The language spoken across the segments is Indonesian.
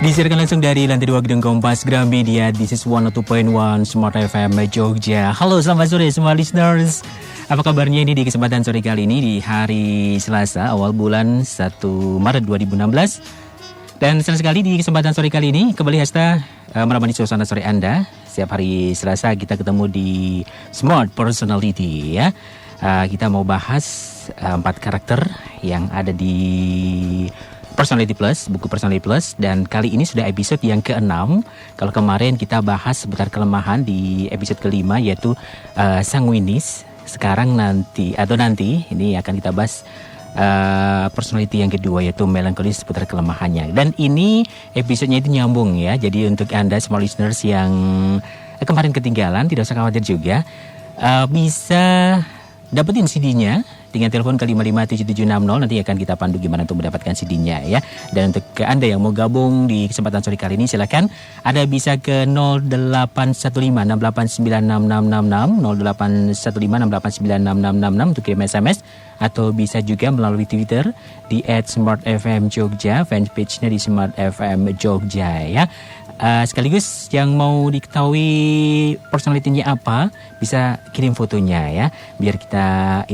Disiarkan langsung dari lantai 2 Gedung Kompas Gramedia. This is 102.1 Smart FM Jogja. Halo, selamat sore semua listeners. Apa kabarnya ini di kesempatan sore kali ini di hari Selasa awal bulan 1 Maret 2016. Dan senang sekali di kesempatan sore kali ini kembali Hasta menemani suasana sore Anda. Setiap hari Selasa kita ketemu di Smart Personality ya. Kita mau bahas 4 karakter yang ada di Personality Plus, buku Personality Plus, dan kali ini sudah episode yang ke-6. Kalau kemarin kita bahas seputar kelemahan di episode ke-5 yaitu sanguinis. Sekarang nanti ini akan kita bahas personality yang kedua yaitu melankolis seputar kelemahannya. Dan ini episodenya itu nyambung ya. Jadi untuk Anda semua listeners yang kemarin ketinggalan tidak usah khawatir juga. Bisa dapetin CD-nya dengan telepon ke 55760, nanti akan kita pandu gimana untuk mendapatkan CD-nya ya. Dan untuk Anda yang mau gabung di kesempatan sore kali ini silakan Anda bisa ke 0815689666, 0815689666 untuk kirim SMS, atau bisa juga melalui Twitter di @smartfmjogja, fanpage-nya di Smart FM Jogja ya. Sekaligus yang mau diketahui personality-nya apa, bisa kirim fotonya ya, biar kita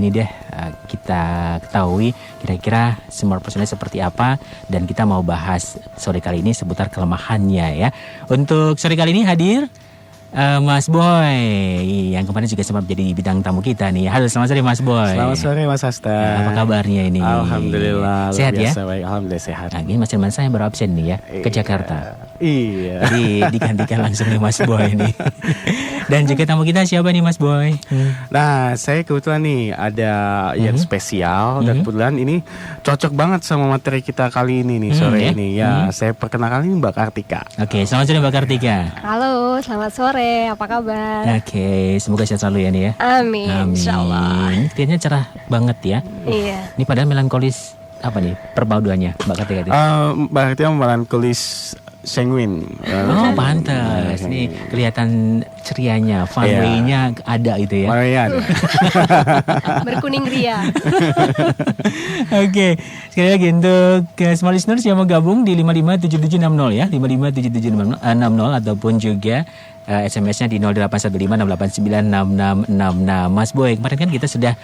kita ketahui kira-kira smart personality seperti apa, dan kita mau bahas sore kali ini seputar kelemahannya ya. Untuk sore kali ini hadir Mas Boy yang kemarin juga sempat menjadi bintang tamu kita nih. Halo, selamat sore Mas Boy. Selamat sore Mas Hasta. Apa kabarnya ini? Alhamdulillah. Sehat ya? Baik, alhamdulillah sehat. Nah, ini Mas Irman saya baru absen nih ya ke Jakarta. Iya. Jadi digantikan langsung nih Mas Boy nih. Dan juga tamu kita siapa nih Mas Boy? Nah, saya kebetulan nih ada yang spesial dan kebetulan ini cocok banget sama materi kita kali ini nih sore ini ya. Saya perkenalkan ini Mbak Kartika. Oke, selamat sore Mbak Kartika. Halo, selamat sore. Apa kabar? Oke, semoga sehat selalu ya nih ya. Amin. Insyaallah. Kayaknya cerah banget ya. Iya. Ini padahal melankolis apa nih perpaduannya Mbak Kartika itu? Mbak Kartika melankolis sanguin. Oh, pantas. Nih kelihatan cerianya, funway-nya ada itu ya. Funway-nya ada. Berkuning ria. Oke, sekali lagi untuk small listeners yang mau gabung di 557760 ya, 557760 ataupun juga SMS-nya di 081568896666. Mas Boy, kemarin kan kita sudah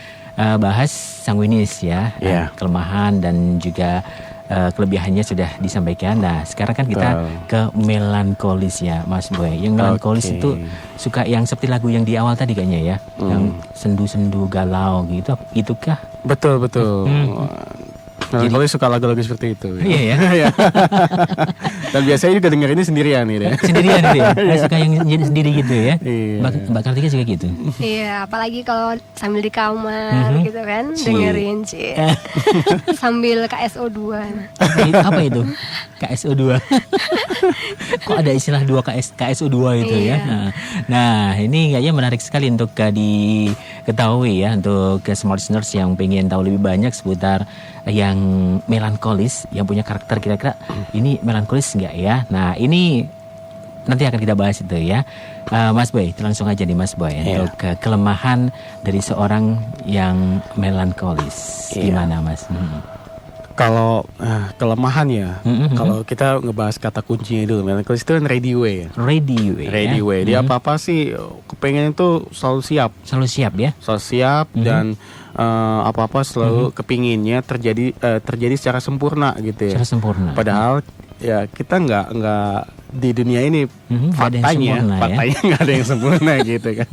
bahas sanguinis ya, kelemahan dan juga kelebihannya sudah disampaikan. Nah, sekarang kan kita ke melankolis ya, Mas Boy. Yang melankolis itu suka yang seperti lagu yang di awal tadi kayaknya ya, yang sendu-sendu galau gitu, itukah? Betul. Melankolis suka lagu-lagu seperti itu. Iya ya. Dan biasanya juga denger ini sendirian nih deh. Sendirian gitu ya. Suka yang sendiri gitu ya. Iya. Mbak Kartika juga gitu. Iya, apalagi kalau sambil di kamar gitu kan, dengerin sambil KSO2. Apa itu? KSO2. Kok ada istilah KSO2 itu ya. Nah, ini kayaknya menarik sekali untuk diketahui ya, untuk smart listeners yang pengen tahu lebih banyak seputar yang melankolis, yang punya karakter kira-kira ini melankolis enggak ya. Nah, ini nanti akan kita bahas itu ya. Mas Boy, langsung aja nih Mas Boy, untuk kelemahan dari seorang yang melankolis. Gimana Mas? Kalau kelemahan ya, kalau kita ngebahas kata kuncinya dulu, melankolis itu kan ready way. Ready way. Dia apa si kepengen itu selalu siap ya. Selalu siap dan apa-apa selalu kepinginnya terjadi secara sempurna gitu ya. Secara sempurna. Padahal ya kita nggak di dunia ini faktanya nggak ada yang sempurna gitu kan.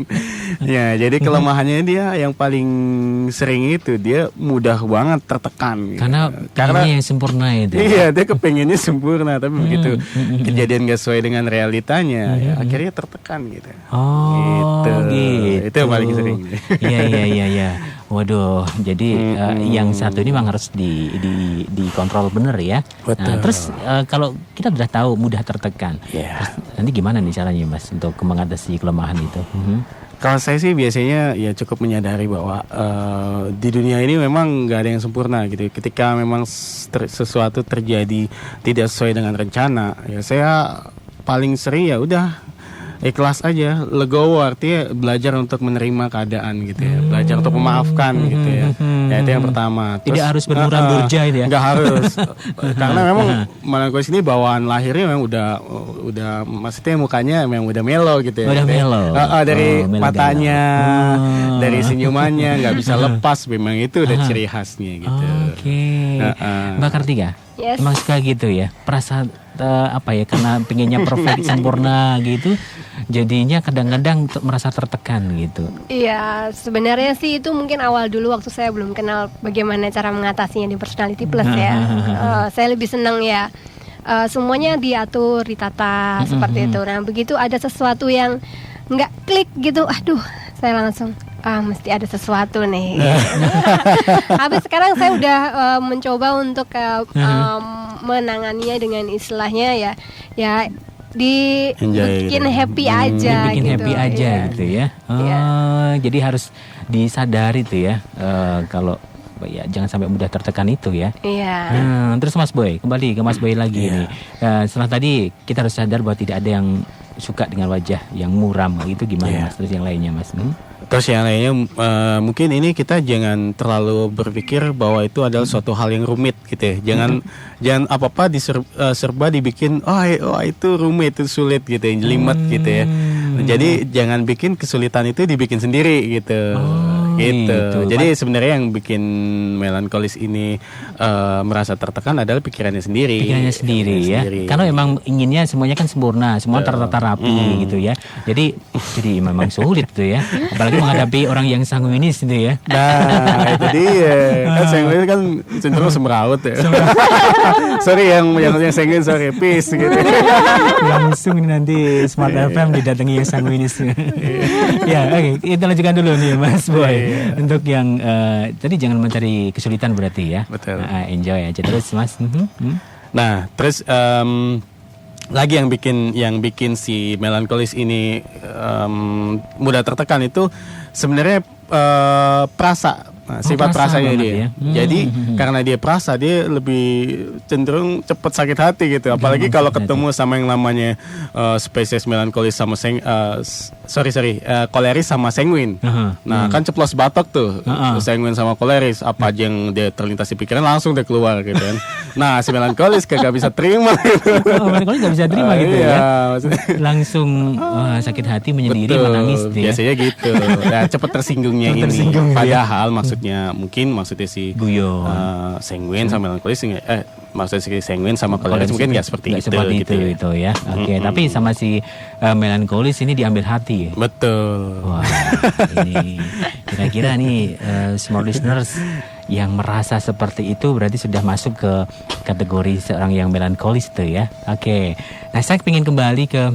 Ya, jadi kelemahannya dia yang paling sering itu dia mudah banget tertekan. Karena yang sempurna itu. Iya, dia kepengennya sempurna, tapi begitu kejadian nggak sesuai dengan realitanya, ya, akhirnya tertekan gitu. Oh, gitu. Itu yang paling sering. Iya. Waduh, jadi yang satu ini memang harus dikontrol bener ya. Betul. Nah, terus kalau kita sudah tahu mudah tertekan, terus nanti gimana nih caranya Mas untuk mengatasi kelemahan itu? Kalau saya sih biasanya ya cukup menyadari bahwa di dunia ini memang nggak ada yang sempurna gitu. Ketika memang sesuatu terjadi tidak sesuai dengan rencana, ya saya paling sering ya udah ikhlas aja, legowo, artinya belajar untuk menerima keadaan gitu ya, belajar untuk memaafkan gitu ya. Ya itu yang pertama. Terus, tidak harus bermuram durja itu ya. Nggak harus. Karena memang melankolis ini bawaan lahirnya memang udah maksudnya mukanya memang udah melo gitu ya. Udah melo. Dari matanya, dari senyumannya nggak bisa lepas, memang itu udah ciri khasnya gitu. Oke. Mbak Kartika, emang suka gitu ya, perasaan karena pengennya perfect sempurna gitu, jadinya kadang-kadang merasa tertekan gitu. Iya, sebenarnya sih itu mungkin awal dulu waktu saya belum kenal bagaimana cara mengatasinya di Personality Plus ya. Saya lebih senang ya semuanya diatur, ditata seperti itu. Nah begitu ada sesuatu yang nggak klik gitu, aduh saya langsung mesti ada sesuatu nih. Habis sekarang saya udah mencoba untuk menanganinya dengan istilahnya ya dibikin happy aja. Dibikin happy aja gitu ya. Jadi harus disadari tuh ya kalau ya jangan sampai mudah tertekan itu ya. Terus Mas Boy, kembali ke Mas Boy lagi nih. Setelah tadi kita harus sadar bahwa tidak ada yang suka dengan wajah yang muram gitu, gimana Mas? Terus yang lainnya Mas? Terus yang lainnya mungkin ini kita jangan terlalu berpikir bahwa itu adalah suatu hal yang rumit gitu ya. Jangan apa-apa serba dibikin itu rumit, itu sulit gitu, jelimet gitu ya. Jadi jangan bikin kesulitan itu dibikin sendiri gitu. Gitu. Jadi sebenarnya yang bikin melankolis ini merasa tertekan adalah pikirannya sendiri. Pikirannya sendiri ya. Karena memang inginnya semuanya kan sempurna, semua tertata rapi gitu ya. Jadi memang sulit tuh ya. Apalagi menghadapi orang yang sanguinis gitu ya. Nah, itu dia. Kan sanguinis kan cenderung semeraut ya. Sorry yang sanguinis, sorry, peace gitu. Langsung nanti Smart FM didatangi yang sanguinis. Ya, oke. Kita lanjutkan dulu nih Mas Boy. Untuk yang tadi jangan mencari kesulitan berarti ya. Betul. Enjoy aja terus Mas. Nah, terus lagi yang bikin si melankolis ini mudah tertekan itu sebenarnya sifat perasanya dia. Ya? Jadi karena dia perasa, dia lebih cenderung cepat sakit hati gitu. Apalagi kalau ketemu sama yang namanya spesies melankolis sama koleris sama sanguin. Nah kan ceplos batok tuh, sanguin sama koleris, apa aja yang dia terlintas di pikiran langsung dia keluar gitu kan. Nah si melankolis kagak bisa terima gitu. Melankolis gak bisa terima gitu ya. Langsung sakit hati, menyendiri, menangis gitu ya. Biasanya gitu. Nah, cepat tersinggungnya ini. Padahal maksudnya si guyon, sanguin sama melankolis maksudnya si sanguin sama koleris mungkin nggak seperti itu ya. Oke, tapi sama si melankolis ini diambil hati ya. Betul. Wah, ini kira-kira nih smart listeners yang merasa seperti itu berarti sudah masuk ke kategori seorang yang melankolis tuh ya. Oke. Nah, saya ingin kembali ke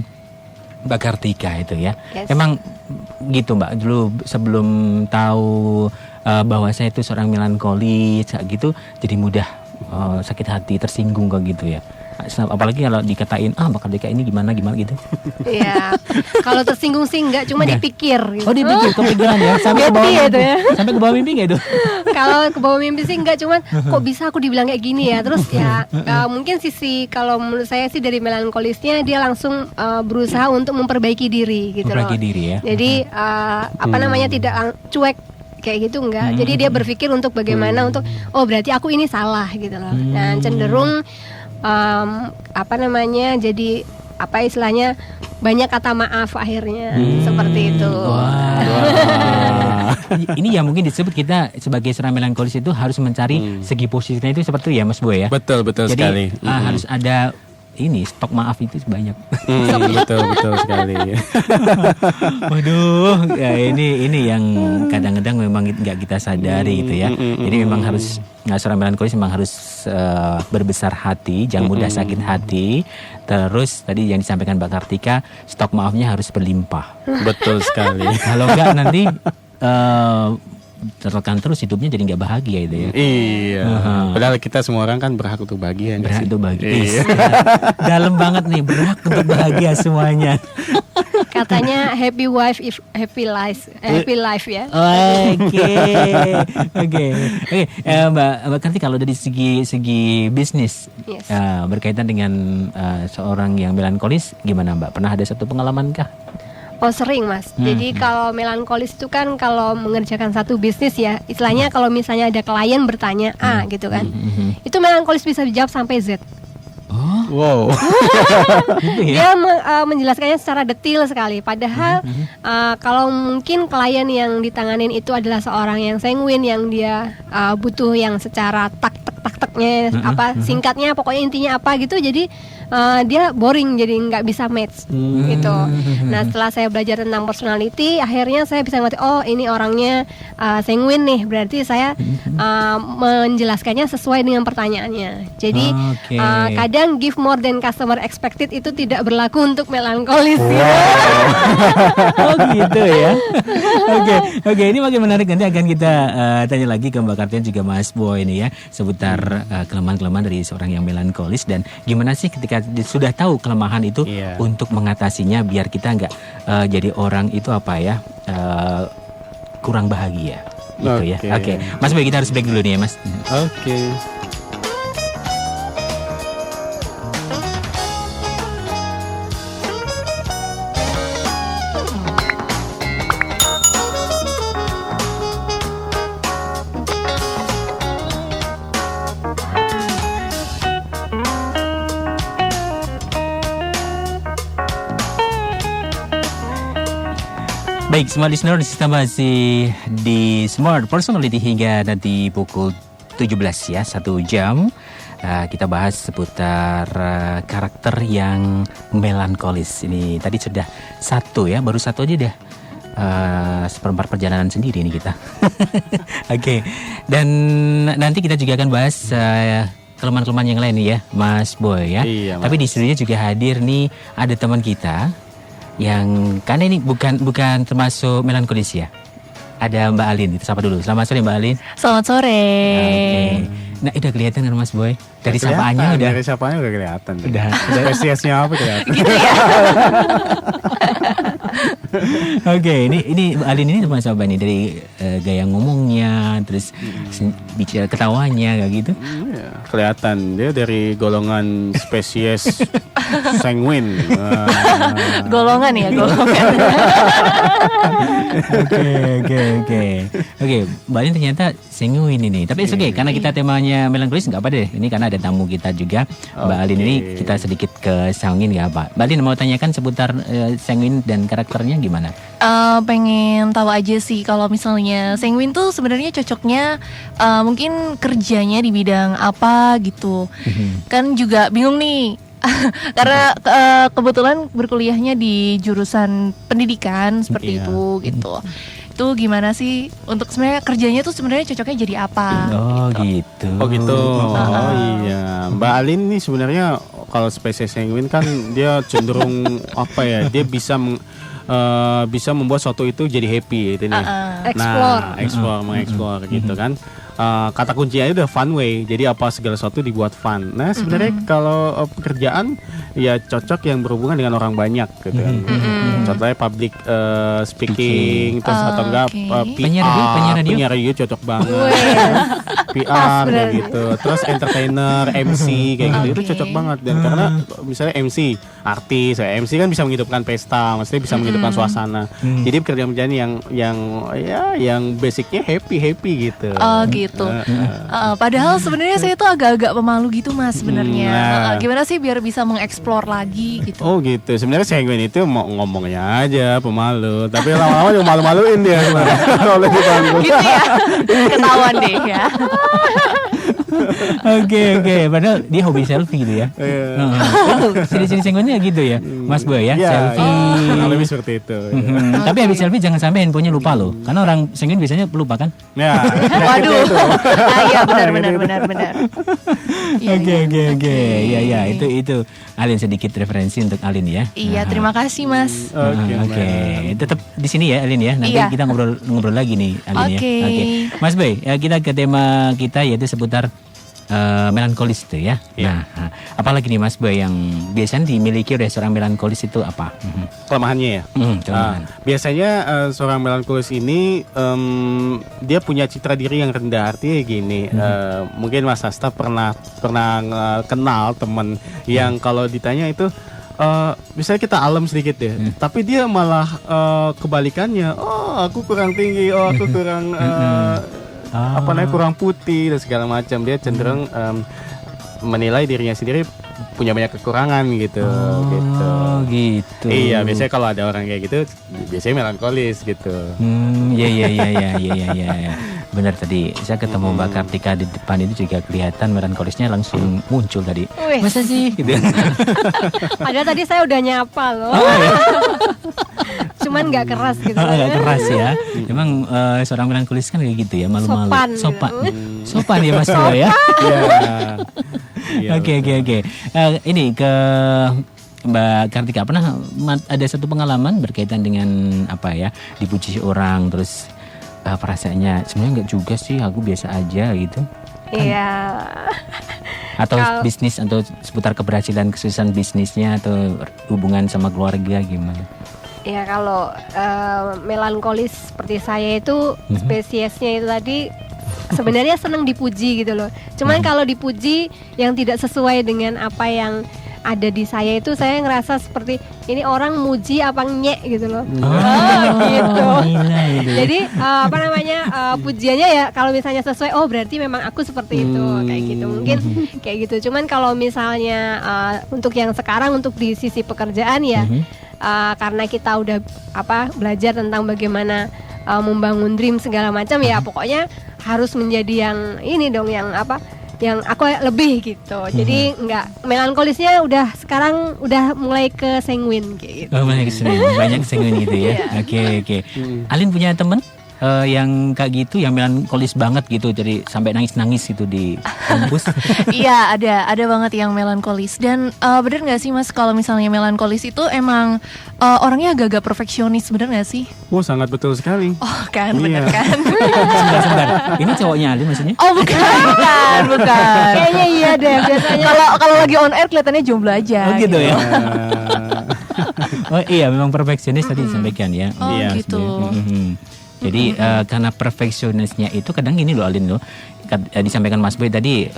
Mbak Kartika itu ya. Emang gitu Mbak, dulu sebelum tahu bahwa saya itu seorang melankolis gitu, jadi mudah sakit hati, tersinggung kayak gitu ya. Apalagi kalau dikatain Mbak Kartika ini gimana gitu. Iya. Kalau tersinggung sih enggak, cuma dipikir gitu. Oh, dipikir, kepikiran ya. Sampai ke bawah mimpi ya. Sampai ke bawah mimpi enggak itu? Kalau ke bawah mimpi sih enggak, cuman kok bisa aku dibilang kayak gini ya. Terus ya mungkin kalau menurut saya sih dari melankolisnya dia langsung berusaha untuk memperbaiki diri gitu loh. Memperbaiki diri ya. Jadi tidak cuek kayak gitu enggak. Jadi dia berpikir untuk bagaimana untuk berarti aku ini salah gitu loh. Dan cenderung jadi istilahnya banyak kata maaf akhirnya seperti itu. Ini ya mungkin disebut kita sebagai seorang melankolis itu harus mencari segi positifnya itu seperti itu ya Mas Boy ya. Betul jadi, sekali. Harus ada stok maaf itu banyak. Betul sekali. Waduh, ya ini yang kadang-kadang memang nggak kita sadari gitu ya. Jadi memang harus seorang melankolis memang harus berbesar hati, jangan mudah sakit hati. Terus tadi yang disampaikan Mbak Kartika, stok maafnya harus berlimpah. Betul sekali. Kalau enggak nanti tertekan terus hidupnya jadi nggak bahagia itu ya. Iya. Padahal kita semua orang kan berhak untuk bahagia. Berhak untuk bahagia. Iya. Dalam banget nih, berhak untuk bahagia semuanya. Katanya happy wife if happy life ya. Oke. Mbak Kartika, kalau dari segi bisnis berkaitan dengan seorang yang melankolis gimana Mbak? Pernah ada satu pengalaman kah? Oh sering Mas. Jadi kalau melankolis itu kan kalau mengerjakan satu bisnis ya, istilahnya kalau misalnya ada klien bertanya A gitu kan, itu melankolis bisa dijawab sampai Z. Oh, wow. gitu ya? Dia menjelaskannya secara detail sekali. Padahal kalau mungkin klien yang ditanganin itu adalah seorang yang sanguin, yang dia butuh yang secara tak-tak-tak-taknya singkatnya, pokoknya intinya apa gitu. Jadi dia boring, jadi nggak bisa match gitu. Nah setelah saya belajar tentang personality, akhirnya saya bisa ngerti, oh ini orangnya sanguin nih, berarti saya menjelaskannya sesuai dengan pertanyaannya. Jadi kadang give more than customer expected itu tidak berlaku untuk melankolis. Oh gitu ya. Oke, ini makin menarik. Nanti akan kita tanya lagi ke Mbak Kartian juga Mas Boy ini ya, seputar kelemahan-kelemahan dari seorang yang melankolis, dan gimana sih ketika sudah tahu kelemahan itu untuk mengatasinya biar kita nggak jadi orang itu kurang bahagia gitu ya. Oke. Mas Boy, kita harus break dulu nih ya Mas. Oke. Baik, semua listener, kita masih di Smart Personality hingga nanti pukul 17 ya, 1 jam. Kita bahas seputar karakter yang melankolis. Ini tadi sudah satu ya, baru satu aja dah. Seperempat perjalanan sendiri nih kita. Oke. Dan nanti kita juga akan bahas kelemahan-kelemahan yang lain nih ya, Mas Boy ya. Iya, Mas. Tapi di studionya juga hadir nih ada teman kita yang karena ini bukan termasuk melankolis ya. Ada Mbak Alin, itu sapa dulu. Selamat sore Mbak Alin. Selamat sore. Oke. Nah, udah kelihatan kan Mas Boy? Dari sapaannya udah. Dari sapaannya udah kelihatan. Udah. Spesiesnya apa kelihatan. Gitu ya. Oke, ini Mbak Alin ini termasuk apa nih? Dari gaya ngomongnya, terus bicara ketawanya kayak gitu. Kelihatan dia dari golongan spesies sanguin. Golongan ya, golongan. Oke, Mbak Alin ternyata sanguin ini. Tapi oke, karena kita temanya melankolis nggak apa deh. Ini karena ada tamu kita juga, Mbak Alin ini kita sedikit ke sanguin nggak apa. Mbak Alin mau tanyakan seputar sanguin dan karakternya gimana? Pengen tahu aja sih kalau misalnya sanguin tuh sebenarnya cocoknya mungkin kerjanya di bidang apa gitu. Kan juga bingung nih. Karena kebetulan berkuliahnya di jurusan pendidikan seperti itu gitu. Itu gimana sih untuk sebenarnya kerjanya tuh sebenarnya cocoknya jadi apa? Gitu. Oh iya. Mbak Alin ini sebenarnya kalau spesies sanguin kan dia cenderung apa ya? Dia bisa membuat suatu itu jadi happy itu nih. Mengeksplor gitu kan. Kata kuncinya itu udah fun way. Jadi apa segala sesuatu dibuat fun. Nah sebenarnya kalau pekerjaan ya cocok yang berhubungan dengan orang banyak gitu kan. Contohnya public speaking, terus atau enggak penyiar radio cocok banget. PR kayak gitu. Terus entertainer, MC kayak gitu itu cocok banget. Dan karena misalnya MC, artis, MC kan bisa menghidupkan pesta, maksudnya bisa menghidupkan suasana. Jadi pekerjaan yang basicnya happy gitu. Gitu. Padahal sebenarnya saya tuh agak-agak pemalu gitu Mas sebenarnya. Gimana sih biar bisa mengeksplor lagi gitu? Oh gitu. Sebenarnya sanguin itu mau ngomongnya aja pemalu, tapi lama-lama juga malu-maluin dia sebenarnya. Gitu ya. Ketahuan deh ya. Oke. Padahal dia hobi selfie gitu ya. Sini sanguinnya gitu ya, Mas Boy ya. Selfie. Lebih seperti itu. Tapi habis selfie jangan sampai handphonenya lupa loh. Karena orang sanguin biasanya lupa kan? Ya. Waduh. Iya benar. Oke. Ya itu Alin sedikit referensi untuk Alin ya. Iya, terima kasih Mas. Oke. Tetap di sini ya Alin ya. Nanti kita ngobrol lagi nih Alin ya. Oke. Mas Boy, kita ke tema kita yaitu seputar melankolis itu ya. Nah, apalagi nih Mas Boy yang biasanya dimiliki oleh seorang melankolis itu apa? Kelemahannya ya. Biasanya seorang melankolis ini dia punya citra diri yang rendah. Artinya gini, mungkin Mas Hasta pernah kenal teman yang kalau ditanya itu misalnya kita alam sedikit ya, tapi dia malah kebalikannya. Oh, aku kurang tinggi, oh aku kurang kurang putih dan segala macam. Dia cenderung menilai dirinya sendiri punya banyak kekurangan gitu. Gitu. Iya, biasanya kalau ada orang kayak gitu, biasanya melankolis gitu. Iya. Benar tadi, saya ketemu Mbak Kartika di depan itu juga kelihatan melankolisnya langsung muncul tadi. Masa sih? Gitu. Padahal tadi saya udah nyapa loh. Cuman nggak keras gitu. Nggak keras ya. Memang seorang melankolis kan kayak gitu ya, malu-malu. Sopan ya Mas Bro ya. Oke. Ini ke Mbak Kartika, pernah ada satu pengalaman berkaitan dengan apa ya, dipuji orang terus perasaannya sebenarnya nggak juga sih, aku biasa aja gitu. Iya. Atau bisnis atau seputar keberhasilan kesusahan bisnisnya atau hubungan sama keluarga gimana? Ya kalau melankolis seperti saya itu spesiesnya itu tadi sebenarnya senang dipuji gitu loh. Cuman kalau dipuji yang tidak sesuai dengan apa yang ada di saya itu, saya ngerasa seperti ini orang muji apa nyek gitu loh. Gitu. Jadi pujiannya ya kalau misalnya sesuai, oh berarti memang aku seperti itu, kayak gitu. Mungkin kayak gitu. Cuman kalau misalnya untuk yang sekarang, untuk di sisi pekerjaan ya, karena kita udah belajar tentang bagaimana membangun dream segala macam ya, pokoknya harus menjadi yang ini dong, yang aku lebih gitu. Jadi nggak melankolisnya sekarang udah mulai ke sanguin kayak gitu. Mulai ke sanguin, banyak sanguin gitu ya. Oke. Alin punya temen yang kayak gitu, yang melankolis banget gitu, jadi sampai nangis gitu di kampus? Iya, ada banget yang melankolis. Dan bener nggak sih Mas, kalau misalnya melankolis itu emang orangnya agak-agak perfeksionis, bener nggak sih? Oh, sangat betul sekali. Oh kan, bener kan? Sebentar. Ini cowoknya Alin maksudnya? Oh bukan. Kayaknya iya deh biasanya. Kalau lagi on air kelihatannya jomblo aja. Oh gitu ya. Oh iya, memang perfeksionis tadi disampaikan ya. Oh iya, gitu. Jadi karena perfeksionisnya itu kadang ini loh Alin loh, disampaikan Mas Boy tadi,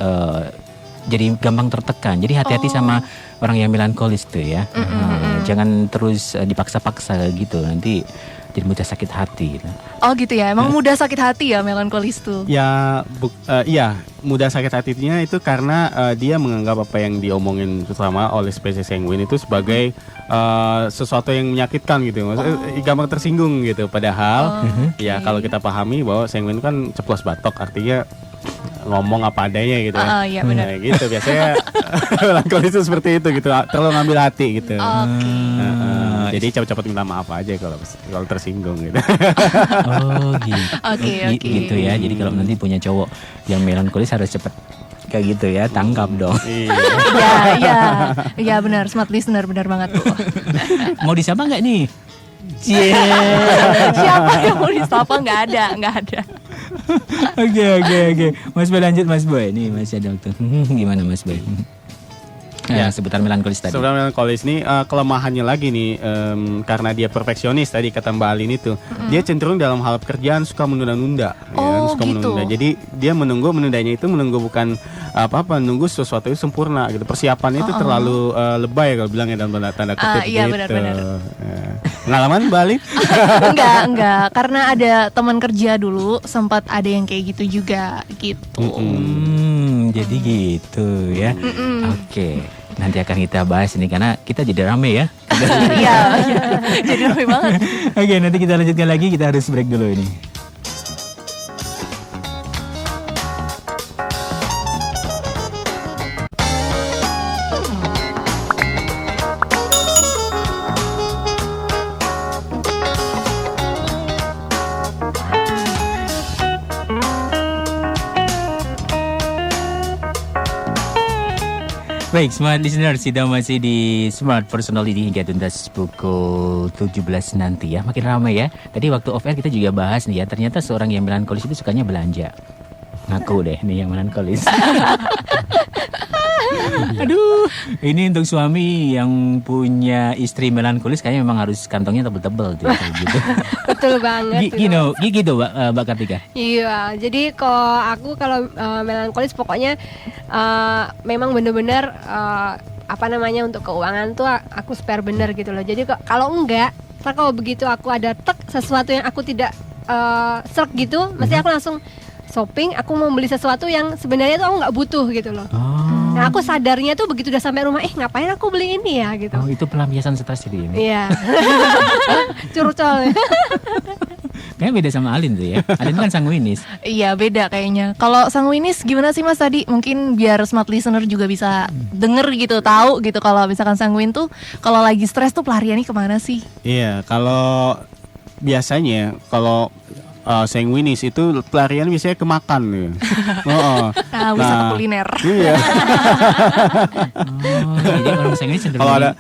jadi gampang tertekan. Jadi hati-hati sama orang yang melankolis tuh ya. Jangan terus dipaksa-paksa gitu, nanti jadi mudah sakit hati gitu. Oh gitu ya, emang mudah sakit hati ya melankolis tuh? Ya, iya, mudah sakit hatinya itu karena dia menganggap apa yang diomongin terutama oleh spesies sanguin itu sebagai sesuatu yang menyakitkan gitu. Maksudnya gampang tersinggung gitu. Padahal kalau kita pahami bahwa sanguin kan ceplos batok, artinya ngomong apa adanya gitu kan. Iya benar. Gitu biasanya melankolis itu seperti itu gitu, terlalu ngambil hati gitu. Jadi cepat-cepat minta maaf aja kalau tersinggung gitu. Oh gitu. Oke. Gitu ya. Jadi kalau nanti punya cowok yang melankolis harus cepat kayak gitu ya, tangkap dong. Iya benar, smart listener, benar banget tuh. Mau disapa nggak nih? Siapa yang mau disapa? Nggak ada. Oke. Mas Boy lanjut Mas Boy. Nih masih ada waktu. Gimana Mas Boy? Seputar melankolis tadi. Seputar melankolis nih kelemahannya lagi nih, karena dia perfeksionis tadi kata Mbak Alin itu, dia cenderung dalam hal pekerjaan suka menunda-nunda. Menunda. Jadi dia menundanya itu bukan menunggu sesuatu itu sempurna gitu. Persiapannya itu terlalu lebay kalau bilangnya dalam tanda kutip iya, gitu. Benar. Pengalaman Mbak Alin? Enggak, karena ada teman kerja dulu sempat ada yang kayak gitu juga gitu. Jadi gitu ya. Oke. Nanti akan kita bahas ini karena kita jadi rame ya. Iya. Jadi rame banget. Oke, nanti kita lanjutkan lagi. Kita harus break dulu ini. Baik, Smart Listener, kita masih di Smart Personality hingga tuntas pukul 17 nanti ya. Makin ramai ya. Tadi waktu off air kita juga bahas nih ya, ternyata seorang yang melankolis itu sukanya belanja. Ngaku deh nih yang melankolis. Aduh, ini untuk suami yang punya istri melankolis kayaknya memang harus kantongnya tebel-tebel tuh, gitu. Betul banget. Gitu Mbak Kartika. Iya, jadi kalau melankolis pokoknya memang benar-benar untuk keuangan tuh aku spare bener gitu loh. Jadi kalau enggak, kalau begitu aku ada sesuatu yang aku tidak serk gitu, mesti aku langsung shopping, aku mau beli sesuatu yang sebenarnya tuh aku nggak butuh gitu loh. Nah aku sadarnya tuh begitu udah sampai rumah, ngapain aku beli ini ya gitu. Oh itu pelampiasan stres itu ini. Iya. Curcol. Kayaknya beda sama Alin tuh ya. Alin kan sanguinis. Iya beda kayaknya. Kalau sanguinis gimana sih Mas tadi? Mungkin biar smart listener juga bisa denger gitu, tahu gitu kalau misalkan sanguin tuh kalau lagi stres tuh pelariannya kemana sih? Iya, kalau biasanya kalau sanguinis itu pelarian biasanya ke makan ya. Wisata kuliner. Iya. Jadi orang sanguinis cenderung Kalau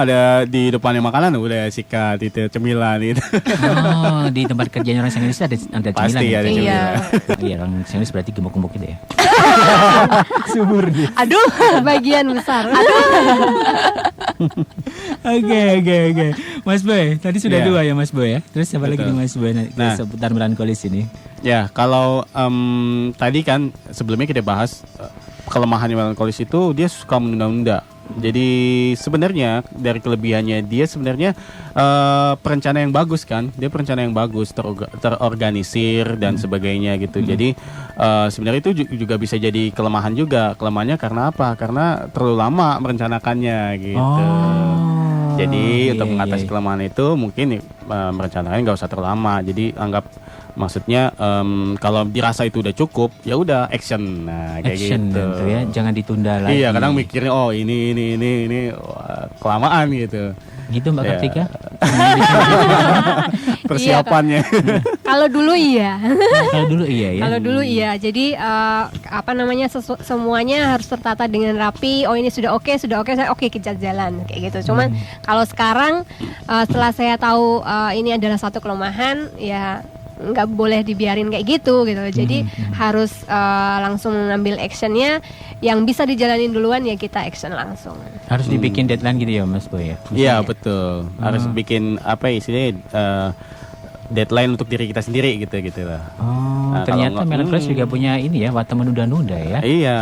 ada di depannya makanan udah sikat itu cemilan itu. Oh, di tempat kerjanya orang sanguinis ada cemilan. Pasti ada cemilan. Iya. Iya, orang sanguinis berarti gemuk-gemuk gitu ya. Subur dia. Aduh, Bagian besar. Oke. Mas Boy, tadi sudah 2 ya Mas Boy ya. Terus apa lagi Betul. nih Mas Boy seputar melankolis ini? Ya, kalau tadi kan sebelumnya kita bahas kelemahan melankolis itu dia suka menunda-nunda. Jadi sebenarnya dari kelebihannya dia sebenarnya perencana yang bagus kan. Dia perencana yang bagus, terorganisir dan sebagainya gitu. Jadi sebenarnya itu juga bisa jadi kelemahan juga. Kelemahannya karena apa? Karena terlalu lama merencanakannya gitu. Jadi untuk mengatasi kelemahan itu mungkin merencanakan nggak usah terlalu lama. Jadi maksudnya kalau dirasa itu udah cukup, ya udah action. Nah, kayak action gitu. Ya, jangan ditunda lagi. Iya, kadang mikirnya ini kelamaan gitu. Gitu Mbak Kartika. Persiapannya. Kalau dulu iya. Kalau dulu iya ya. Kalau dulu iya. Jadi semuanya harus tertata dengan rapi. Oh ini sudah oke, saya oke kita jalan kayak gitu. Cuman kalau sekarang setelah saya tahu ini adalah satu kelemahan, ya nggak boleh dibiarin kayak gitu. Jadi harus langsung ngambil actionnya. Yang bisa dijalanin duluan ya kita action langsung. Harus dibikin deadline gitu ya Mas Boy ya. Iya betul. Harus bikin istilahnya deadline untuk diri kita sendiri gitu lah. Oh, ternyata melankolis juga punya ini ya, watak menunda-nunda ya. Iya.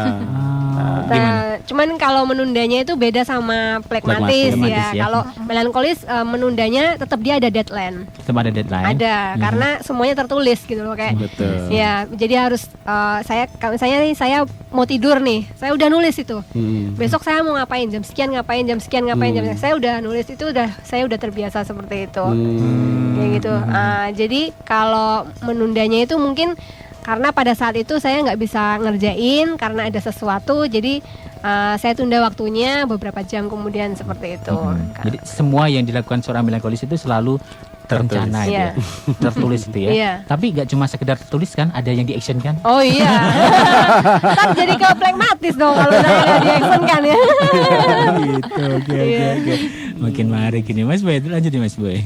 Cuman kalau menundanya itu beda sama plekmatis ya. Kalau melankolis menundanya tetap dia ada deadline. Tetap ada deadline. Ada, karena semuanya tertulis gitu loh kayak. Betul. Ya, jadi harus saya mau tidur nih, saya udah nulis itu. Besok saya mau ngapain, jam sekian ngapain. Saya udah nulis itu, saya udah terbiasa seperti itu. Kayak gitu. Jadi kalau menundanya itu mungkin karena pada saat itu saya nggak bisa ngerjain karena ada sesuatu, jadi saya tunda waktunya beberapa jam kemudian seperti itu. Jadi semua yang dilakukan seorang melankolis itu selalu terencana Iya. tertulis itu ya. Iya. Tapi nggak cuma sekedar tertulis kan, ada yang di action kan? Oh iya. Kan jadi ke plekmatis dong kalau saya nggak di action kan ya. Gitu, oke. Makin menarik ini Mas Boy, lanjut nih Mas Boy.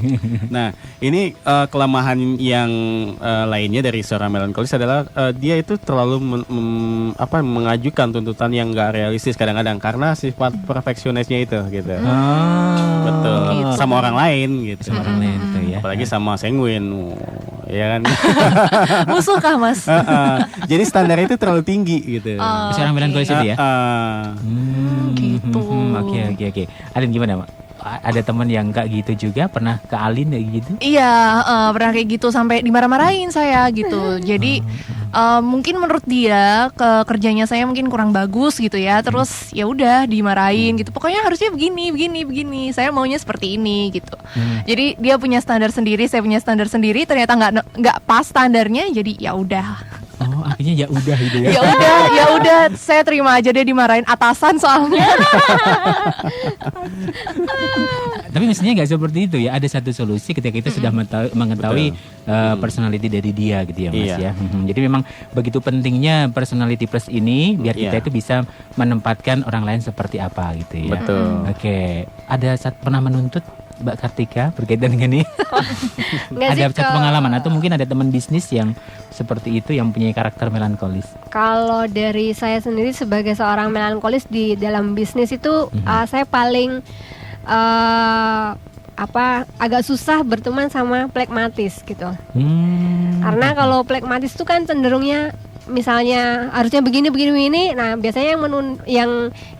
Nah, ini kelemahan yang lainnya dari seorang melankolis adalah dia itu terlalu mengajukan tuntutan yang nggak realistis kadang-kadang karena sifat perfeksionisnya itu gitu. Betul. Gitu. Sama orang lain gitu. Sama orang lain tuh ya. Apalagi sama sanguin, ya kan. Musuh kah Mas? Jadi standarnya itu terlalu tinggi gitu. Seorang melankolis itu ya. Gitu. Oke. Alin gimana, Mak? Ada teman yang kayak gitu juga, pernah ke Alin kayak gitu? Iya, pernah kayak gitu sampai dimarah-marahin saya gitu. Jadi mungkin menurut dia kerjanya saya mungkin kurang bagus gitu ya. Terus ya udah dimarahin gitu. Pokoknya harusnya begini. Saya maunya seperti ini gitu. Jadi dia punya standar sendiri, saya punya standar sendiri. Ternyata nggak pas standarnya. Jadi ya udah. Oh, akhirnya ya udah gitu ya. Ya udah, saya terima aja dia dimarahin atasan soalnya. Tapi mestinya nggak seperti itu ya. Ada satu solusi ketika kita sudah mengetahui personality dari dia gitu ya Mas ya. Jadi memang begitu pentingnya personality plus ini biar kita itu bisa menempatkan orang lain seperti apa gitu ya. Betul. Oke. Ada saat pernah menuntut Mbak Kartika berkaitan dengan ini? Ada satu pengalaman atau mungkin ada teman bisnis yang seperti itu yang punya karakter melankolis? Kalau dari saya sendiri sebagai seorang melankolis di dalam bisnis itu saya paling agak susah berteman sama plekmatis gitu. Karena kalau plekmatis itu kan cenderungnya misalnya harusnya begini. Nah, biasanya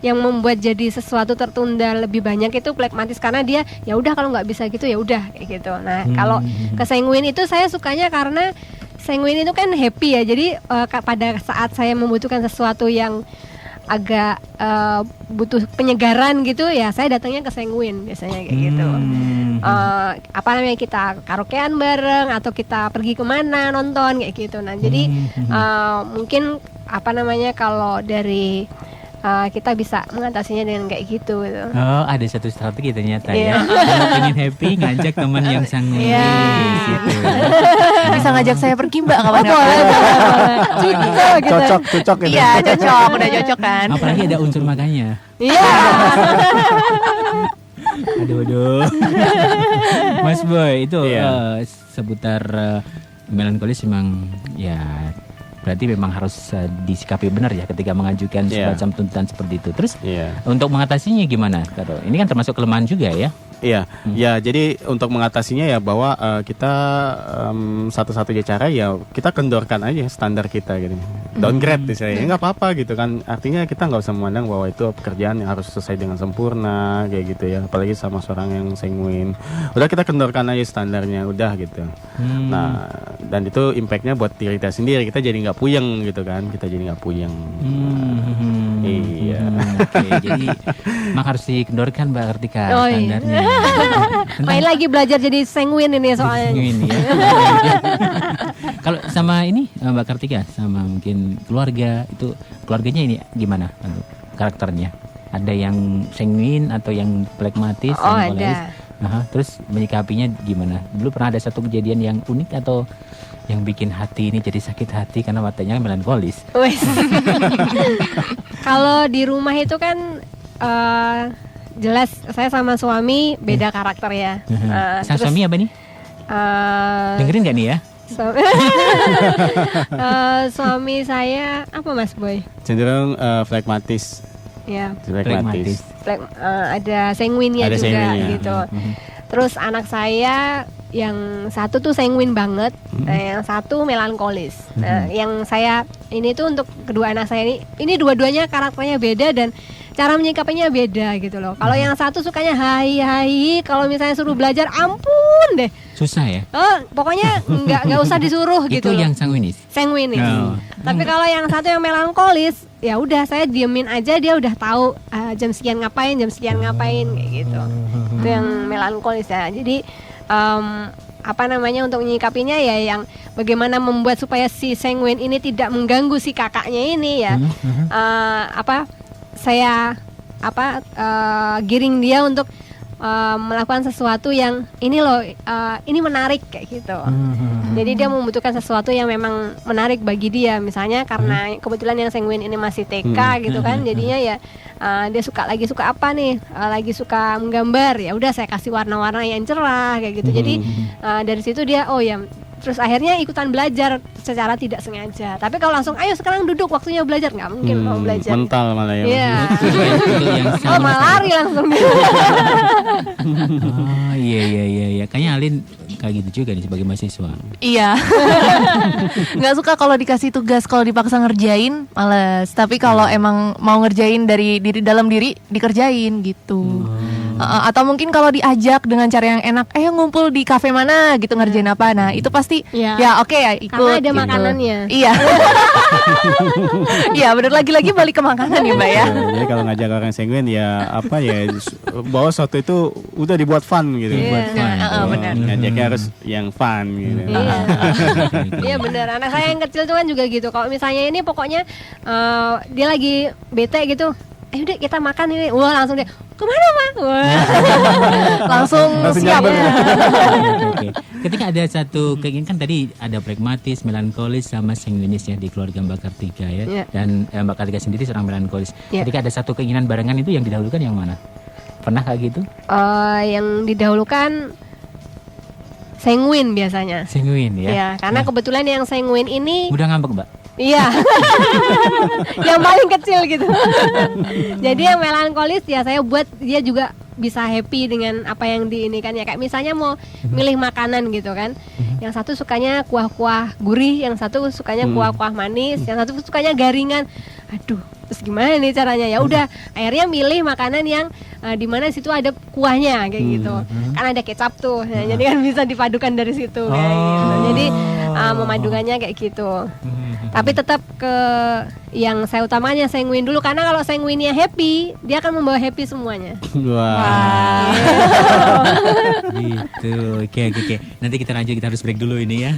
yang membuat jadi sesuatu tertunda lebih banyak itu phlegmatis, karena dia ya udah kalau nggak bisa gitu ya udah kayak gitu. Nah, kalau ke sanguin itu saya sukanya karena sanguin itu kan happy ya. Jadi pada saat saya membutuhkan sesuatu yang agak butuh penyegaran gitu ya, saya datangnya ke sanguin biasanya kayak gitu. Kita karaokean bareng atau kita pergi kemana nonton kayak gitu. Nah, jadi mungkin kalau dari kita bisa mengatasinya dengan kayak gitu. Oh, ada satu strategi ternyata ya. Kalau pengen happy, ngajak teman yang sanguin. Gitu. Bisa ngajak saya pergi Mbak kapan? Cocok gitu. Iya, cocok, udah cocok kan. Apalagi ada unsur makanya. Iya. Aduh. Mas Boy, itu seputar melankolis memang ya berarti memang harus disikapi benar ya ketika mengajukan semacam tuntutan seperti itu. Terus untuk mengatasinya gimana? Ini kan termasuk kelemahan juga ya? Iya, ya jadi untuk mengatasinya ya bahwa kita satu-satunya cara ya kita kendorkan aja standar kita gitu, downgrade misalnya, nggak apa-apa gitu kan. Artinya kita nggak usah memandang bahwa itu pekerjaan yang harus selesai dengan sempurna kayak gitu ya, apalagi sama seorang yang sanguin. Udah kita kendorkan aja standarnya, udah gitu. Nah, dan itu impactnya buat diri kita sendiri, kita jadi nggak puyeng gitu kan, kita jadi nggak puyeng. Iya. Oke, jadi mak harus dikendorkan Mbak Kartika standarnya. Main lagi belajar jadi sanguin ini soalnya. Sanguin ya. Kalau sama ini Mbak Kartika, sama mungkin keluarga, itu keluarganya ini gimana untuk karakternya? Ada yang sanguin atau yang phlegmatis? Oh, ada. Terus menyikapinya gimana? Dulu pernah ada satu kejadian yang unik atau yang bikin hati ini jadi sakit hati karena matanya melankolis? Kalau di rumah itu kan jelas saya sama suami beda karakter ya. Suami apa nih? Dengerin gak nih ya? Suami saya apa Mas Boy? Cenderung phlegmatis. Ya. Phlegmatis. Ada sanguinnya juga sanguinnya. gitu. Terus anak saya yang satu tuh sanguin banget, yang satu melankolis. Nah, yang saya ini tuh untuk kedua anak saya ini dua-duanya karakternya beda dan cara menyikapinya beda gitu loh. Kalau yang satu sukanya hai, kalau misalnya suruh belajar ampun deh. Susah ya? Pokoknya nggak usah disuruh gitu. Itu loh. yang sanguinis. Sanguinis. Tapi kalau yang satu yang melankolis, ya udah saya diemin aja, dia udah tahu jam sekian ngapain kayak gitu. Itu yang melankolis ya. Jadi untuk menyikapinya ya yang bagaimana membuat supaya si sanguin ini tidak mengganggu si kakaknya ini ya. Saya giring dia untuk melakukan sesuatu yang ini loh, ini menarik kayak gitu. Jadi dia membutuhkan sesuatu yang memang menarik bagi dia. Misalnya karena kebetulan yang sanguin ini masih TK gitu kan, jadinya ya dia lagi suka apa nih? Lagi suka menggambar. Ya udah saya kasih warna-warna yang cerah kayak gitu. Jadi dari situ dia terus akhirnya ikutan belajar secara tidak sengaja. Tapi kalau langsung ayo sekarang duduk waktunya belajar, nggak mungkin mau belajar. Mental malah ya. Iya. Malah lari langsung. Iya. Kayaknya Alin kayak gitu juga nih sebagai mahasiswa. Iya. Nggak suka kalau dikasih tugas, kalau dipaksa ngerjain males. Tapi kalau emang mau ngerjain dari dalam diri dikerjain gitu. Atau mungkin kalau diajak dengan cara yang enak, ngumpul di kafe mana gitu ngerjain apa, nah itu pasti ya oke ya ikut. Karena ada gitu. makanannya. Iya. Iya bener, lagi-lagi balik ke makanan ya Mbak ya. Jadi kalau ngajak orang sanguin ya bahwa sesuatu itu udah dibuat fun gitu. Buat fun. Benar. Ngajaknya harus yang fun gitu. Iya bener, anak saya yang kecil tuh kan juga gitu. Kalau misalnya ini pokoknya dia lagi bete gitu, udah kita makan ini, langsung dia kemana mah? Langsung siap. Oke. Ketika ada satu keinginan, kan tadi ada pragmatis, melankolis sama sanguinis ya di keluarga Mbak Kartika ya. Dan Mbak Kartika sendiri seorang melankolis. Ketika ada satu keinginan barengan, itu yang didahulukan yang mana? Pernah kayak gitu? Yang didahulukan sanguin biasanya. Sanguin ya. Ya, karena kebetulan yang sanguin ini mudah ngambek, Mbak. Iya. Yang paling kecil gitu. Jadi yang melankolis ya saya buat dia juga bisa happy dengan apa yang diinikan ya. Kayak misalnya mau milih makanan gitu kan. Yang satu sukanya kuah-kuah gurih, yang satu sukanya kuah-kuah manis, yang satu sukanya garingan. Aduh, terus gimana nih caranya? Ya udah, akhirnya milih makanan yang di mana situ ada kuahnya kayak gitu. Kan ada kecap tuh. Nah, jadi kan bisa dipadukan dari situ kayak gitu. Jadi memadukannya kayak gitu. Tapi tetap ke yang saya utamanya sanguin dulu, karena kalau sanguinnya happy, dia akan membawa happy semuanya. Wah. Gitu. Oke. Nanti kita lanjut, kita harus break dulu ini ya.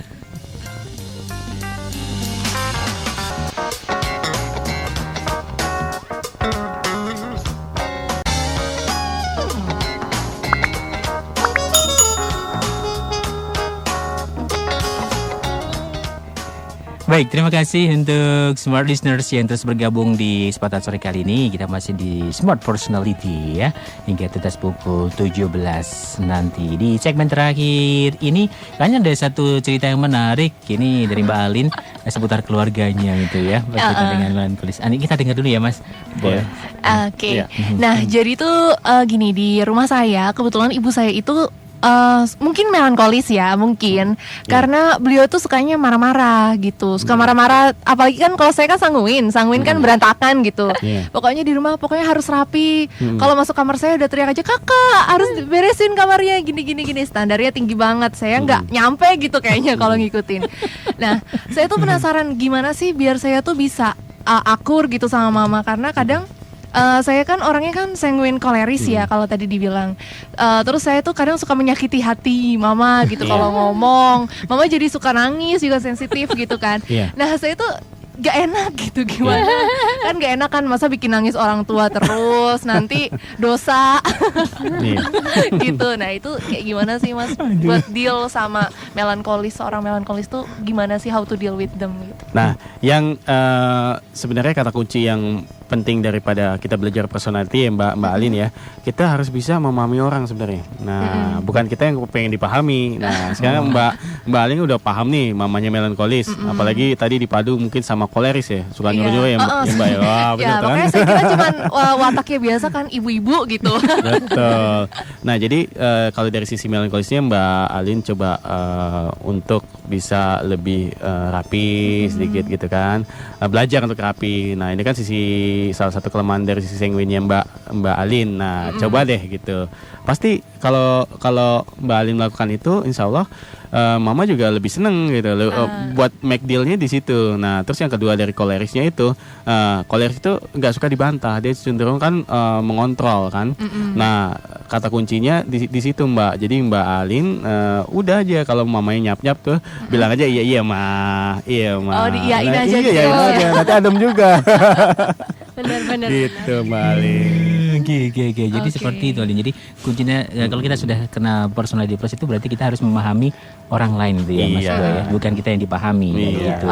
Baik, terima kasih untuk smart listeners yang terus bergabung di kesempatan sore kali ini. Kita masih di Smart Personality ya, hingga tetas pukul 17 nanti. Di segmen terakhir ini kayaknya ada satu cerita yang menarik ini dari Mbak Alin seputar keluarganya gitu ya, berkaitan dengan melankolis. Ini kita dengar dulu ya Mas. Boleh. Oke. Nah, jadi tuh gini, di rumah saya kebetulan ibu saya itu mungkin melankolis ya, mungkin karena beliau tuh sukanya marah-marah gitu, suka marah-marah, apalagi kan kalau saya kan sanguin kan berantakan gitu. Pokoknya di rumah pokoknya harus rapi. Kalau masuk kamar saya udah teriak aja, kakak harus beresin kamarnya gini, standarnya tinggi banget. Saya nggak nyampe gitu kayaknya kalau ngikutin. Nah, saya tuh penasaran gimana sih biar saya tuh bisa akur gitu sama mama, karena kadang saya kan orangnya kan sanguin koleris ya kalau tadi dibilang. Terus saya tuh kadang suka menyakiti hati mama gitu kalau ngomong. Mama jadi suka nangis, juga sensitif gitu kan. Nah, saya tuh gak enak gitu, gimana kan gak enak kan, masa bikin nangis orang tua terus, nanti dosa gitu. Nah, itu kayak gimana sih Mas buat deal sama melankolis, seorang melankolis tuh gimana sih, how to deal with them gitu. Nah, yang sebenarnya kata kunci yang penting daripada kita belajar personality ya Mbak Alin ya, kita harus bisa memahami orang sebenarnya. Nah, bukan kita yang pengen dipahami. Nah, sekarang Mbak Alin udah paham nih mamanya melankolis, apalagi tadi dipadu mungkin sama koleris ya, suka nyuruh-nyuruh ya Mbak ya. Wah, betul kan? Makanya saya kira cuman wataknya biasa kan ibu-ibu gitu. Betul. Nah, jadi kalau dari sisi melankolisnya Mbak Alin coba untuk bisa lebih rapi sedikit gitu kan, belajar untuk rapi. Nah, ini kan salah satu kelemahan dari sisi sanguinnya Mbak Alin. Nah, coba deh gitu. Pasti kalau Mbak Alin melakukan itu, insya Allah Mama juga lebih seneng gitu. Buat make dealnya di situ. Nah, terus yang kedua dari kolerisnya itu, koleris itu nggak suka dibantah. Dia cenderung kan mengontrol kan. Nah, kata kuncinya di situ Mbak. Jadi Mbak Alin udah aja kalau mamanya nyap tuh bilang aja iya Ma. Oh, diiyain aja gitu. Iya aja. Nanti adem juga. Benar-benar. Gitu Mbak Alin. Oke. Jadi seperti itu Alin. Jadi kuncinya kalau kita sudah kena personality plus itu berarti kita harus memahami orang lain gitu ya Mas Boy ya. Bukan kita yang dipahami gitu.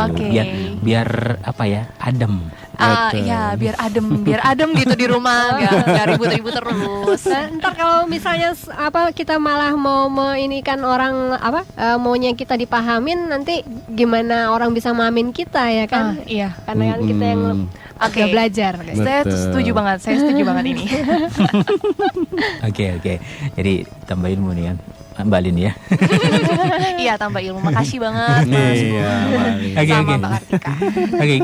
Biar apa ya? Adem. Ya biar adem gitu di rumah, nggak ribut-ribut terus. Ntar kalau misalnya kita malah mau inikan orang maunya kita dipahamin, nanti gimana orang bisa mahamin kita ya kan? Iya. Karena kan kita yang belajar. Saya setuju banget ini. Oke. Jadi tambah ilmu nih kan Mbak Alin ya. Iya, tambah ilmu. Makasih banget Mas. Sama Mbak Kartika. Oke,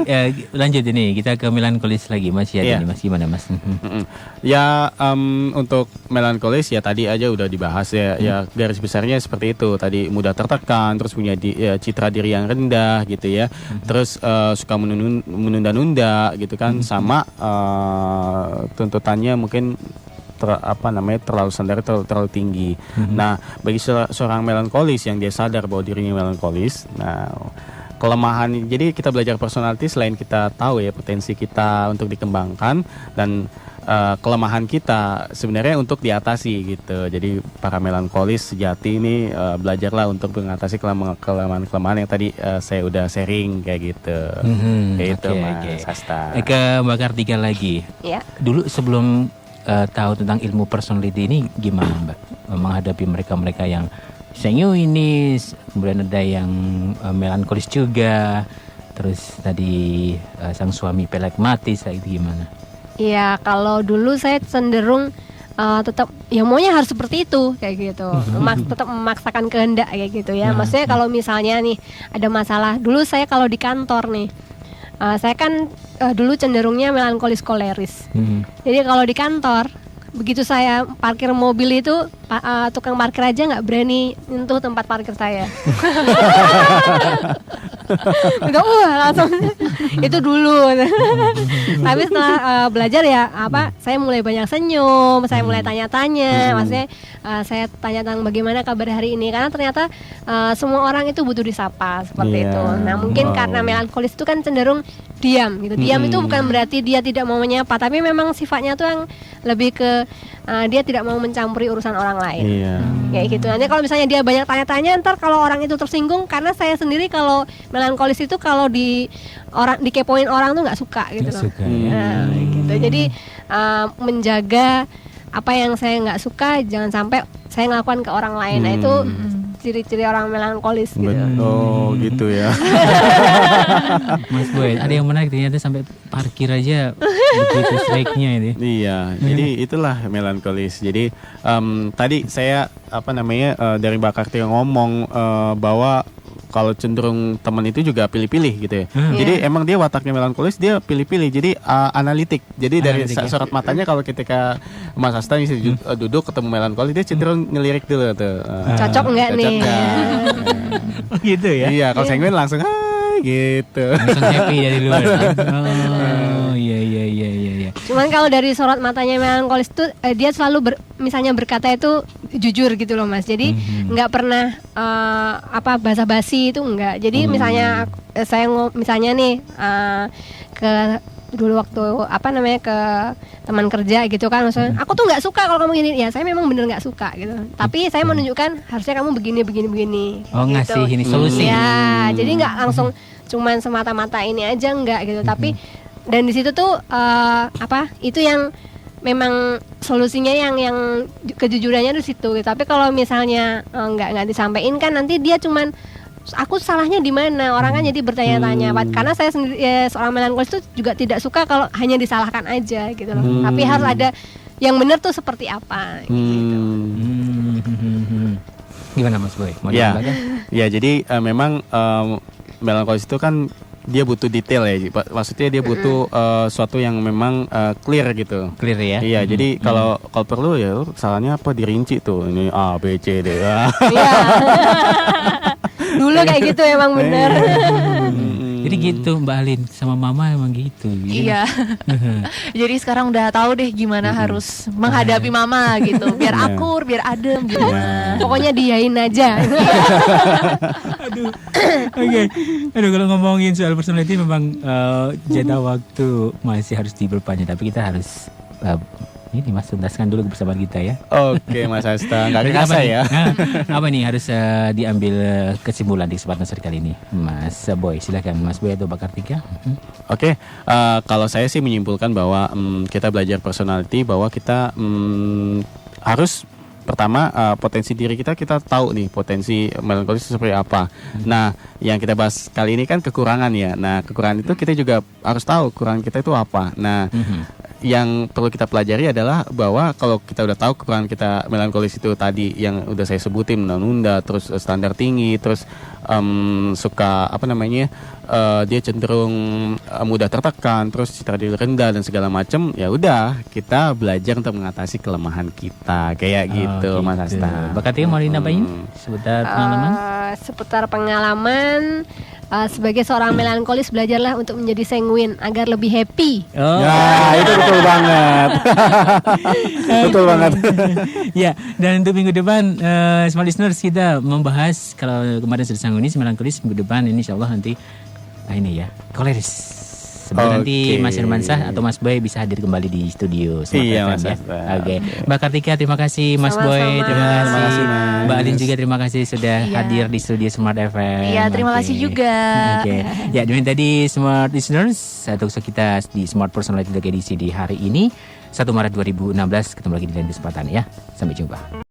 lanjut ini kita ke melankolis lagi Mas ya. Ini Mas gimana Mas? Ya untuk melankolis ya tadi aja udah dibahas ya. Ya garis besarnya seperti itu. Tadi mudah tertekan, terus punya citra diri yang rendah gitu ya. Terus suka menunda-nunda gitu kan, sama tuntutannya mungkin terlalu standar, terlalu tinggi. Nah, bagi seorang melankolis yang dia sadar bahwa dirinya melankolis, nah kelemahan, jadi kita belajar personality selain kita tahu ya potensi kita untuk dikembangkan dan kelemahan kita sebenarnya untuk diatasi gitu. Jadi para melankolis sejati ini belajarlah untuk mengatasi kelemahan yang tadi saya udah sharing kayak gitu. Kayak itu Mas Hasta. Ke Mbak Kartika lagi. Ya. Dulu sebelum tahu tentang ilmu personality ini gimana Mbak menghadapi mereka yang sanguinis, kemudian ada yang melankolis juga, terus tadi sang suami pelegmatis, itu gimana? Ya, kalau dulu saya cenderung tetap ya maunya harus seperti itu kayak gitu, tetap memaksakan kehendak kayak gitu ya. Maksudnya kalau misalnya nih ada masalah, dulu saya kalau di kantor nih, saya kan dulu cenderungnya melankolis koleris. Jadi kalau di kantor, begitu saya parkir mobil itu tukang parkir aja nggak berani nyentuh tempat parkir saya. Enggak, langsung itu dulu. Tapi setelah belajar ya saya mulai banyak senyum, saya mulai tanya-tanya, maksudnya saya tanya tentang bagaimana kabar hari ini, karena ternyata semua orang itu butuh disapa seperti itu. Nah mungkin karena melankolis itu kan cenderung diam gitu. Diam itu bukan berarti dia tidak mau menyapa, tapi memang sifatnya tuh yang lebih ke dia tidak mau mencampuri urusan orang lain. Kayak gitu. Nanti kalau misalnya dia banyak tanya-tanya, ntar kalau orang itu tersinggung, karena saya sendiri kalau melankolis itu kalau dikepoin orang tuh nggak suka gitu loh. Gitu. Jadi menjaga apa yang saya nggak suka jangan sampai saya ngelakukan ke orang lain. Nah itu ciri-ciri orang melankolis gitu. Oh gitu ya. Mas Boy, ada yang menarik ternyata sampai parkir aja begitu strike-nya itu. Iya, jadi itulah melankolis. Jadi tadi saya dari Mbak Kartika ngomong bahwa kalau cenderung teman itu juga pilih-pilih gitu ya. Jadi emang dia wataknya melankolis, dia pilih-pilih. Jadi analitik. Jadi dari sorot matanya kalau ketika Mas Asta duduk ketemu melankolis, dia cenderung ngelirik dulu tuh. Cocok enggak nih? Oh gitu ya. Iya, kalau sanguin langsung gitu. Langsung happy dari luar. Oh iya. Cuman kalau dari sorot matanya melankolis tuh dia selalu misalnya berkata itu jujur gitu loh Mas. Jadi nggak pernah basa-basi itu enggak. Jadi misalnya saya misalnya nih ke dulu waktu ke teman kerja gitu kan, maksudnya aku tuh nggak suka kalau kamu gini, ya saya memang bener nggak suka gitu, tapi saya menunjukkan harusnya kamu begini. Oh gitu. Ngasih ini solusi ya. Jadi nggak langsung cuman semata-mata ini aja enggak gitu, tapi dan di situ tuh itu yang memang solusinya yang kejujurannya di situ gitu. Tapi kalau misalnya nggak disampaikan kan nanti dia cuman aku salahnya di mana, orang kan jadi bertanya-tanya. Karena saya sendiri seorang melankolis itu juga tidak suka kalau hanya disalahkan aja gitu loh. Tapi harus ada yang benar tuh seperti apa gitu. Gimana Mas Boy? Ya jadi memang melankolis itu kan dia butuh detail ya, maksudnya dia butuh suatu yang memang clear gitu. Clear ya. Iya, jadi kalau perlu ya salahnya apa dirinci tuh, ini A B C D. Iya. Dulu kayak gitu emang bener. Jadi gitu Mbak Alin sama Mama emang gitu. Iya. Jadi sekarang udah tahu deh gimana harus menghadapi Mama gitu, biar akur, biar adem gitu. Pokoknya diain aja. Aduh. Oke. Aduh, kalau ngomongin soal personality memang jeda waktu masih harus diperpanjang, tapi kita harus ini Mas tuntaskan dulu kebersamaan kita ya. Oke Mas Asta, nggak kerasa ya. Apa nih harus diambil kesimpulan di kesempatan sore kali ini, Mas Boy? Silakan Mas Boy atau Mbak Kartika. Oke, kalau saya sih menyimpulkan bahwa kita belajar personality, bahwa kita harus pertama potensi diri kita tahu nih potensi melankolis seperti apa. Nah, yang kita bahas kali ini kan kekurangan ya. Nah, kekurangan itu kita juga harus tahu kekurangan kita itu apa. Nah, yang perlu kita pelajari adalah bahwa kalau kita udah tahu kekurangan kita melankolis itu tadi yang udah saya sebutin, menunda, terus standar tinggi, terus suka dia cenderung mudah tertekan, terus citra diri rendah dan segala macam, ya udah kita belajar untuk mengatasi kelemahan kita kayak gitu, Mas Asta. Bakatnya mau dinapain seputar pengalaman? Seputar pengalaman. Sebagai seorang melankolis, belajarlah untuk menjadi sanguin agar lebih happy. Ya, itu betul banget. Betul banget. Ya, dan untuk minggu depan Smart Listeners kita membahas, kalau kemarin sudah sanguinis, melankolis, minggu depan ini insyaallah nanti ini ya, koleris. Sebenarnya nanti Mas Irmansah atau Mas Boy bisa hadir kembali di studio Smart FM Mas ya. Oke. Mbak Kartika terima kasih, Mas Boy terima kasih, Mbak Alin juga terima kasih sudah hadir di studio Smart FM. Iya, terima kasih juga. Oke. Ya, demikian tadi Smart Listeners atau kita di Smart Personality edisi di hari ini 1 Maret 2016. Ketemu lagi di lain kesempatan ya. Sampai jumpa.